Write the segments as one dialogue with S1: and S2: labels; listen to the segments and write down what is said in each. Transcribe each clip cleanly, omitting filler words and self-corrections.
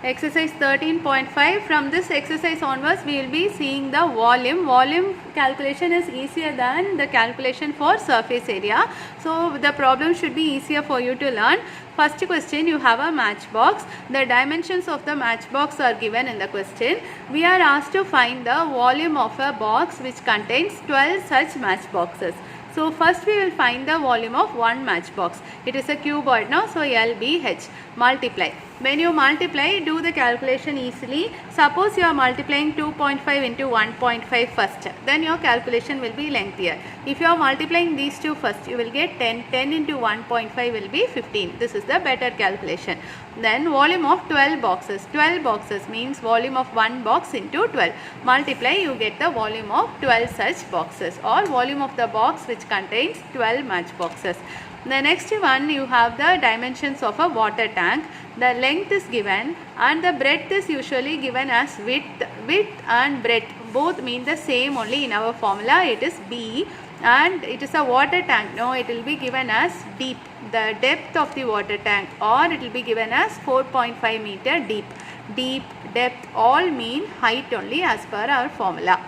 S1: Exercise 13.5. From this exercise onwards, we will be seeing the volume. Volume calculation is easier than the calculation for surface area. So the problem should be easier for you to learn. First question, you have a matchbox. The dimensions of the matchbox are given in the question. We are asked to find the volume of a box which contains 12 such matchboxes. So first we will find the volume of one matchbox. It is a cuboid now, so LBH. Multiply. When you multiply, do the calculation easily. Suppose you are multiplying 2.5 into 1.5 first. Then your calculation will be lengthier. If you are multiplying these two first, you will get 10. 10 into 1.5 will be 15. This is the better calculation. Then volume of 12 boxes. 12 boxes means volume of one box into 12. Multiply, you get the volume of 12 such boxes, or volume of the box which contains 12 matchboxes. The next one, you have the dimensions of a water tank. The length is given and the breadth is usually given as width. Width and breadth both mean the same only in our formula. It is B, and it is a water tank. No, it will be given as deep. The depth of the water tank, or it will be given as 4.5 meter deep. Deep, depth all mean height only as per our formula.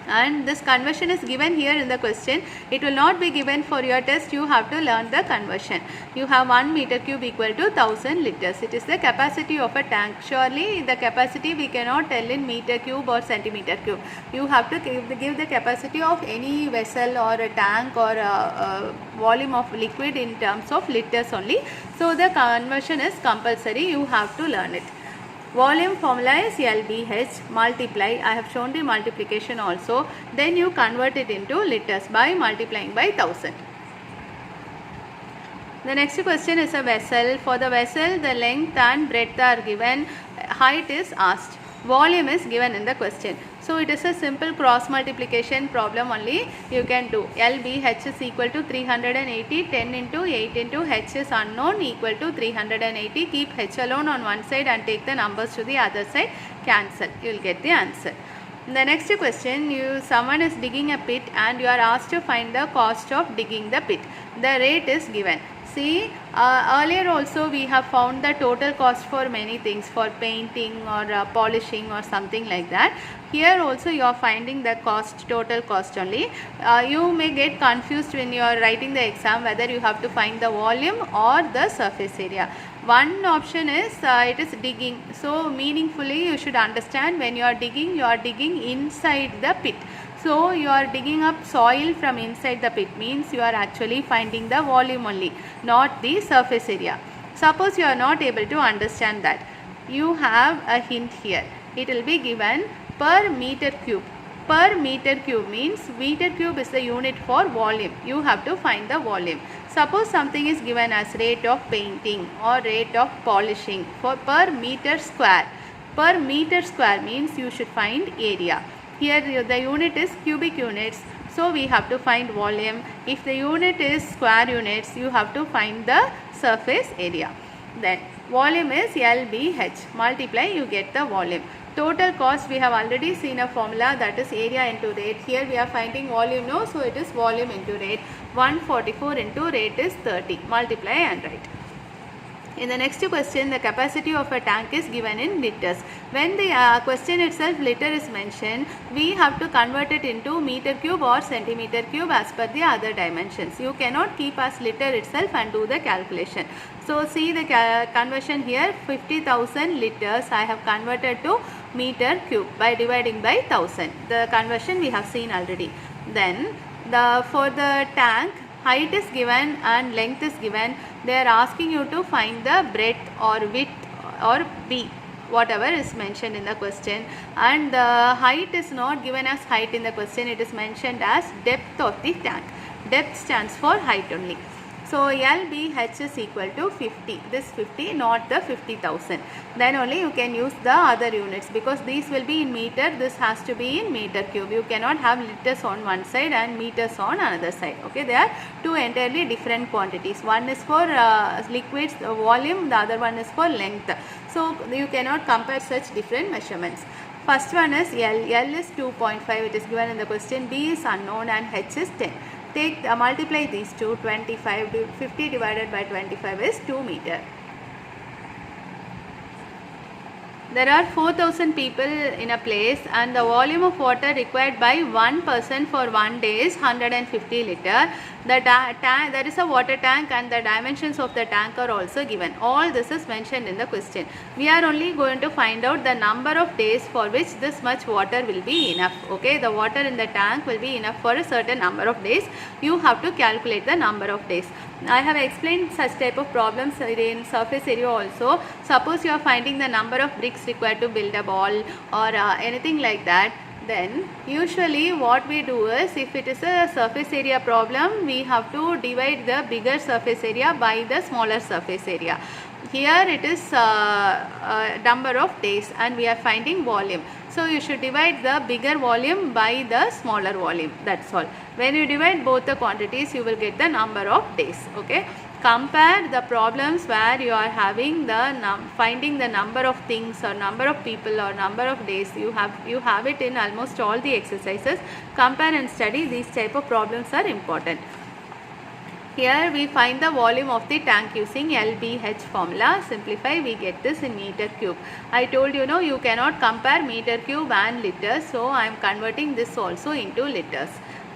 S1: And this conversion is given here in the question. It will not be given for your test. You have to learn the conversion. You have 1 meter cube equal to 1000 liters. It is the capacity of a tank. Surely the capacity we cannot tell in meter cube or centimeter cube. You have to give the capacity of any vessel or a tank or a volume of liquid in terms of liters only. So the conversion is compulsory. You have to learn it. Volume formula is LBH. Multiply. I have shown the multiplication also. Then you convert it into liters by multiplying by 1000. The next question is a vessel. For the vessel, the length and breadth are given. Height is asked. Volume is given in the question. So it is a simple cross multiplication problem only you can do. LBH is equal to 380. 10 into 8 into H is unknown, equal to 380. Keep H alone on one side and take the numbers to the other side. Cancel. You will get the answer. The next question, someone is digging a pit and you are asked to find the cost of digging the pit. The rate is given. See, earlier also we have found the total cost for many things, for painting or polishing or something like that. Here also you are finding the cost, total cost only. You may get confused when you are writing the exam whether you have to find the volume or the surface area. One option is it is digging. So meaningfully you should understand, when you are digging inside the pit. So you are digging up soil from inside the pit, means you are actually finding the volume only, not the surface area. Suppose you are not able to understand that, you have a hint here. It will be given per meter cube. Per meter cube means meter cube is the unit for volume. You have to find the volume. Suppose something is given as rate of painting or rate of polishing for per meter square. Per meter square means you should find area. Here the unit is cubic units, so we have to find volume. If the unit is square units, you have to find the surface area. Then volume is LBH. Multiply, you get the volume. Total cost, we have already seen a formula, that is area into rate. Here we are finding volume, no, so it is volume into rate. 144 into rate is 30. Multiply and write. In the next question, the capacity of a tank is given in liters. When the question itself liter is mentioned, we have to convert it into meter cube or centimeter cube as per the other dimensions. You cannot keep as liter itself and do the calculation. So see the conversion here, 50,000 liters I have converted to meter cube by dividing by 1000. The conversion we have seen already. Then for the tank, height is given and length is given. They are asking you to find the breadth or width or B, whatever is mentioned in the question. And the height is not given as height in the question. It is mentioned as depth of the tank. Depth stands for height only. So LBH is equal to 50. This 50, not the 50,000. Then only you can use the other units, because these will be in meter. This has to be in meter cube. You cannot have liters on one side and meters on another side. Okay, they are two entirely different quantities. One is for liquids, volume. The other one is for length. So you cannot compare such different measurements. First one is L. L is 2.5. It is given in the question. B is unknown and H is 10. Multiply these two. 50 divided by 25 is 2 meter. there are 4,000 people in a place and the volume of water required by one person for 1 day is 150 liter. There is a water tank and the dimensions of the tank are also given. All this is mentioned in the question. We are only going to find out the number of days for which this much water will be enough. Okay, the water in the tank will be enough for a certain number of days. You have to calculate the number of days. I have explained such type of problems in surface area also. Suppose you are finding the number of bricks required to build a wall or anything like that, then usually what we do is, if it is a surface area problem, we have to divide the bigger surface area by the smaller surface area. Here it is number of days and we are finding volume. So you should divide the bigger volume by the smaller volume. That's all. When you divide both the quantities, you will get the number of days. Okay. Compare the problems where you are having the finding the number of things or number of people or number of days. You have it in almost all the exercises. Compare and study. These type of problems are important. Here we find the volume of the tank using LBH formula. Simplify, we get this in meter cube. I told you, you cannot compare meter cube and liters, so I am converting this also into liters.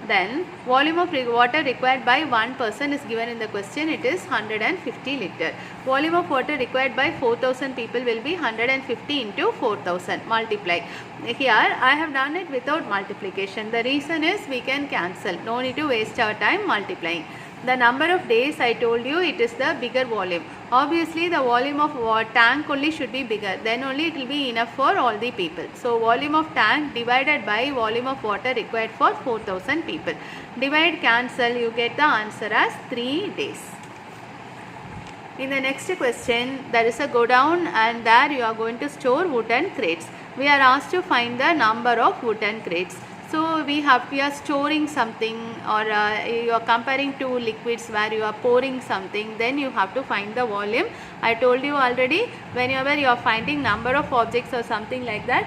S1: Then volume of water required by one person is given in the question. It is 150 liter. Volume of water required by 4,000 people will be 150 into 4,000. Multiply. Here I have done it without multiplication. The reason is we can cancel. No need to waste our time multiplying. The number of days, I told you, it is the bigger volume. Obviously the volume of tank only should be bigger, then only it will be enough for all the people. So volume of tank divided by volume of water required for 4,000 people. Divide, cancel, you get the answer as 3 days. In the next question, there is a godown and there you are going to store wooden crates. We are asked to find the number of wooden crates. So we are storing something, or you are comparing two liquids where you are pouring something, then you have to find the volume. I told you already, whenever you are finding number of objects or something like that,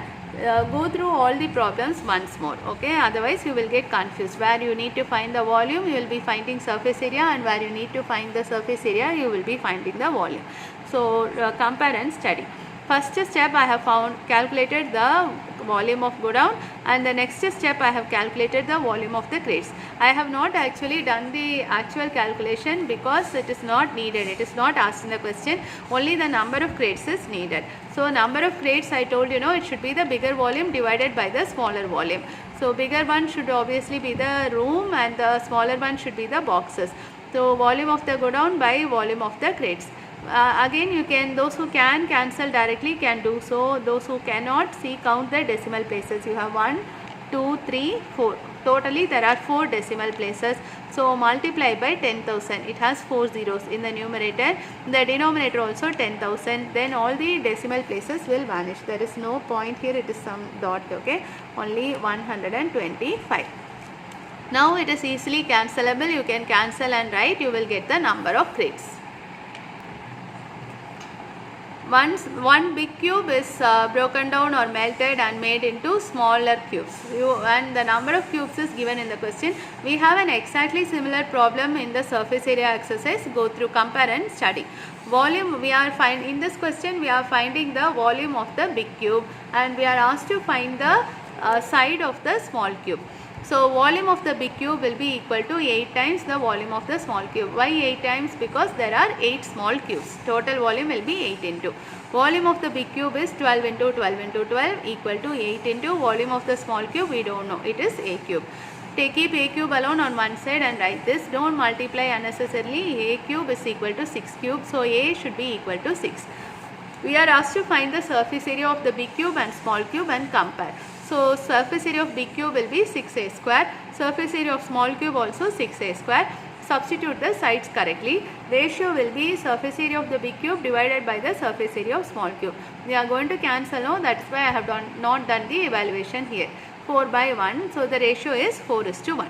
S1: go through all the problems once more. Okay, otherwise you will get confused. Where you need to find the volume, you will be finding surface area, and where you need to find the surface area, you will be finding the volume. So compare and study. First step, I have calculated the volume of godown, and the next step I have calculated the volume of the crates. I have not actually done the actual calculation because it is not needed. It is not asked in the question. Only the number of crates is needed. So number of crates, I told it should be the bigger volume divided by the smaller volume. So bigger one should obviously be the room and the smaller one should be the boxes. So volume of the godown by volume of the crates. Again, you can, those who can cancel directly can do so. Those who cannot, see, count the decimal places. You have 1, 2, 3, 4. Totally there are 4 decimal places. So multiply by 10,000. It has 4 zeros in the numerator. The denominator also 10,000. Then all the decimal places will vanish. There is no point here. It is some dot. Okay, only 125. Now it is easily cancelable. You can cancel and write. You will get the number of crates. Once one big cube is broken down or melted and made into smaller cubes, and the number of cubes is given in the question. We have an exactly similar problem in the surface area exercise. Go through, compare and study. Volume, in this question we are finding the volume of the big cube and we are asked to find the side of the small cube. So volume of the big cube will be equal to 8 times the volume of the small cube. Why 8 times? Because there are 8 small cubes. Total volume will be 8 into. Volume of the big cube is 12 into 12 into 12 equal to 8 into volume of the small cube. We don't know. It is a cube. Keep a cube alone on one side and write this. Don't multiply unnecessarily. A cube is equal to 6 cubes. So a should be equal to 6. We are asked to find the surface area of the big cube and small cube and compare. So surface area of big cube will be 6a square. Surface area of small cube also 6a square. Substitute the sides correctly. Ratio will be surface area of the big cube divided by the surface area of small cube. We are going to cancel now. That's why I have not done the evaluation here. 4 by 1. So the ratio is 4:1.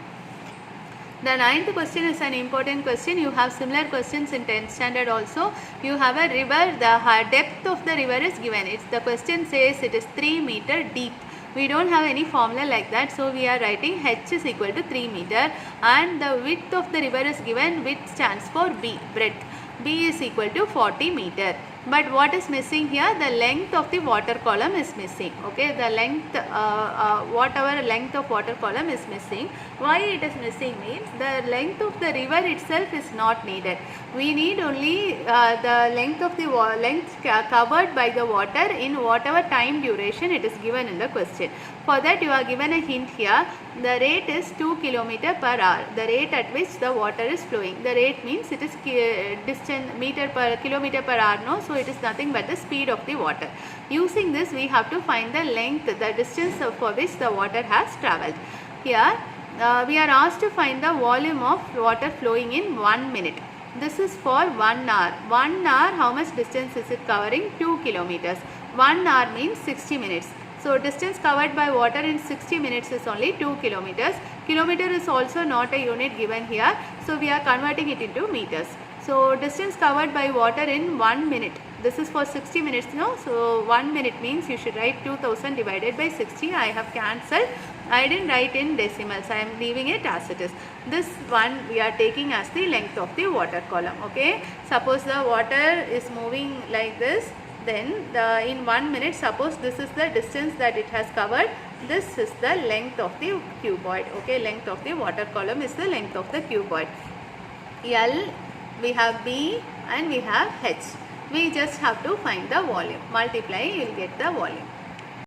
S1: The 9th question is an important question. You have similar questions in 10th standard also. You have a river. The depth of the river is given. The question says it is 3 meter deep. We don't have any formula like that, so we are writing h is equal to 3 meter and the width of the river is given. Width stands for b, breadth. B is equal to 40 meter. But what is missing here? The length of the water column is missing. Okay, the length, whatever length of water column is missing. Why it is missing means the length of the river itself is not needed. We need only the length of the covered by the water in whatever time duration it is given in the question. For that you are given a hint here. The rate is 2 km per hour. The rate at which the water is flowing. The rate means it is distance meter per kilometer per hour. No, so it is nothing but the speed of the water. Using this, we have to find the length, the distance for which the water has travelled. Here, we are asked to find the volume of water flowing in 1 minute. This is for 1 hour. 1 hour, how much distance is it covering? 2 kilometers. 1 hour means 60 minutes. So distance covered by water in 60 minutes is only 2 kilometers. Kilometer is also not a unit given here. So we are converting it into meters. So distance covered by water in 1 minute. This is for 60 minutes, no? So 1 minute means you should write 2000 divided by 60. I have cancelled. I didn't write in decimals. I am leaving it as it is. This one we are taking as the length of the water column. Okay. Suppose the water is moving like this. Then in 1 minute, suppose this is the distance that it has covered. This is the length of the cuboid. Okay. Length of the water column is the length of the cuboid. L, we have B and we have H. We just have to find the volume. Multiply, you will get the volume.